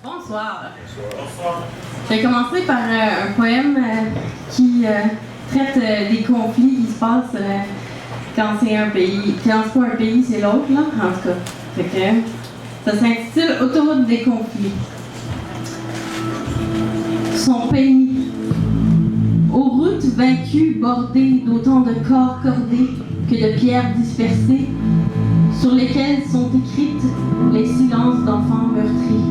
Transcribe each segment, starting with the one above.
Bonsoir. Je vais commencer par un poème qui traite des conflits qui se passent quand c'est un pays. Quand c'est pas un pays, c'est l'autre, là, en tout cas. Fait que, ça s'intitule Autoroute des conflits. Son pays. Aux routes vaincues, bordées d'autant de corps cordés que de pierres dispersées, sur lesquelles sont écrites les silences d'enfants meurtris.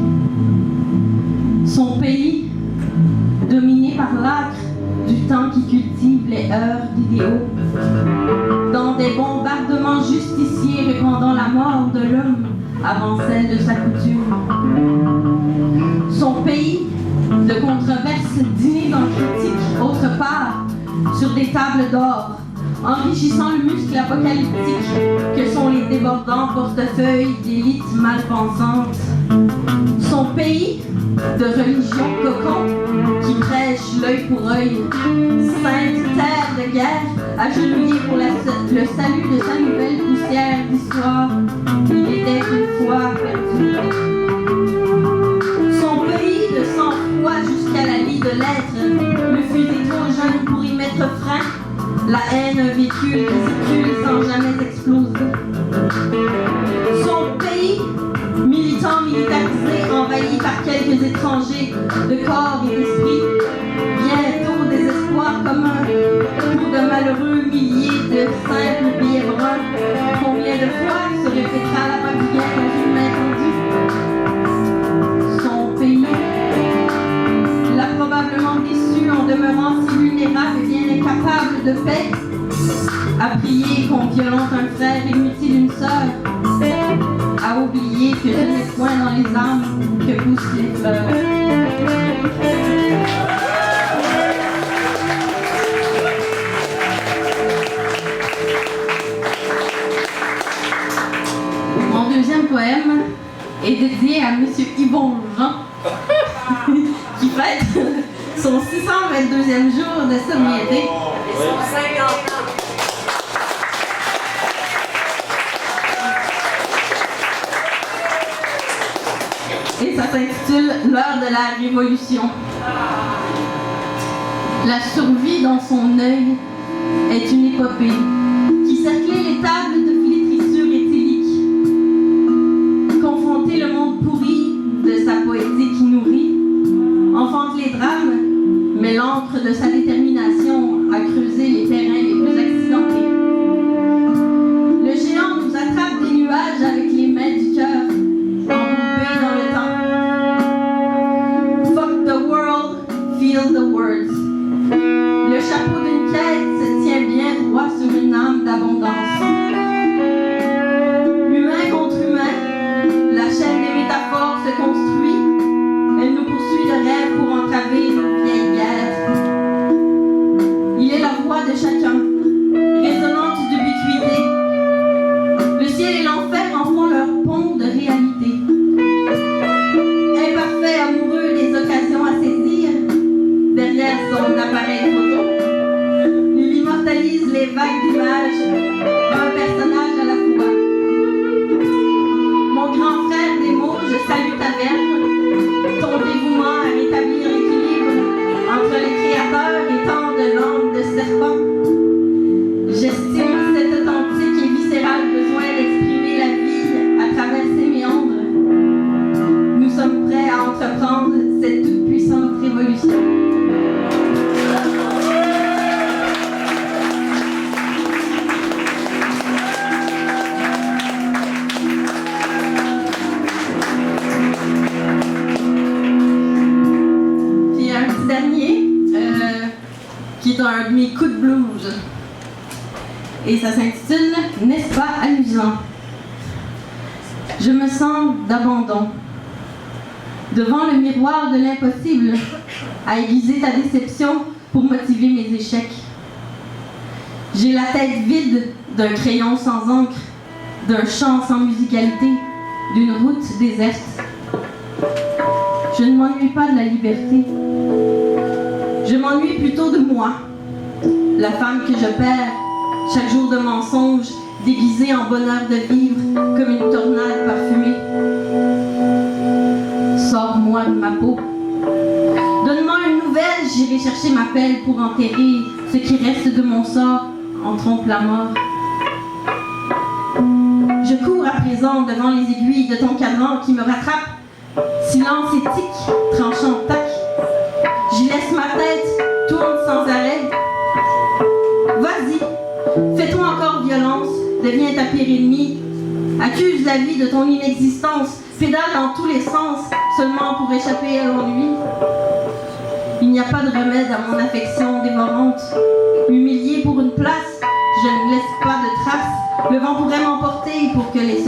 Son pays, dominé par l'âcre du temps qui cultive les heures d'idéaux, dans des bombardements justiciers répandant la mort de l'homme avant celle de sa coutume. Son pays, de controverses dînés dans critique autre part, sur des tables d'or, enrichissant le muscle apocalyptique que sont les débordants portefeuilles d'élites malpensantes. Son pays, de religion cocon, qui prêche l'œil pour œil, sainte terre de guerre, agenouillée pour le salut de sa nouvelle poussière d'histoire, il était une fois perdu. Son pays, de sang-froid jusqu'à la lie de l'être, le fusil trop jeune pour y mettre frein, la haine, un véhicule qui circule sans jamais exploser. Son pays, militant militarisé, envahi par quelques étrangers de corps et d'esprit, bientôt désespoir commun pour de malheureux milliers de simples billets bruns. Combien de fois se répétera la pavillère dans une main tendue? Son pays, l'a probablement déçu en demeurant si vulnérable et bien incapable de paix, à prier qu'on violente un frère et mutile une sœur, à oublier que je n'ai point dans les âmes que poussent les fleurs. Mon deuxième poème est dédié à M. Yvon Jean, qui fête son 622e jour de sobriété. Et son 50 ans. Et ça s'intitule L'heure de la révolution. La survie dans son œil est une épopée qui cerclait les tables de flétrissure éthylique. Confronter le monde pourri de sa poétique nourrie enfante les drames, mais l'encre de sa détermination à creuser les terrains les plus accidentés. Le géant nous attrape des nuages avec les mains du cœur, embourbés dans le temps. Fuck the world, feel the words. Le chapeau d'une quête se tient bien droit sur une âme d'abondance. Humain contre humain, la chaîne des métaphores se construit. Elle nous poursuit de rêve pour entraver nos vieilles guerres. Il est la voix de chacun, résonnante d'ubiquité. Le ciel et l'enfer en font leur pont de réalité. Imparfait, amoureux des occasions à saisir, derrière son appareil photo, il immortalise les vagues d'images d'un personnage à la fois. Mon grand frère des mots, je salue ta verve, ton dévouement à rétablir l'équilibre entre les créateurs et tant de langues de serpent. J'estime cet authentique et viscéral besoin d'exprimer la vie à travers ses méandres. Nous sommes prêts à entreprendre cette toute-puissante révolution. Qui est un de mes coups de blues. Et ça s'intitule « N'est-ce pas amusant ?» Je me sens d'abandon. Devant le miroir de l'impossible, à aiguiser ta déception pour motiver mes échecs. J'ai la tête vide d'un crayon sans encre, d'un chant sans musicalité, d'une route déserte. Je ne m'ennuie pas de la liberté. Je m'ennuie plutôt de moi, la femme que je perds, chaque jour de mensonges, déguisée en bonheur de vivre comme une tornade parfumée. Sors-moi froid de ma peau. Donne-moi une nouvelle, j'irai chercher ma pelle pour enterrer ce qui reste de mon sort en trompe la mort. Je cours à présent devant les aiguilles de ton cadran qui me rattrape. Silence éthique, tranchant tac. J'y laisse ma tête, tourne sans arrêt. Vas-y, fais-toi encore violence, deviens ta pire ennemie. Accuse la vie de ton inexistence, pédale dans tous les sens, seulement pour échapper à l'ennui. Il n'y a pas de remède à mon affection dévorante. Humiliée pour une place, je ne laisse pas de traces. Le vent pourrait m'emporter pour que les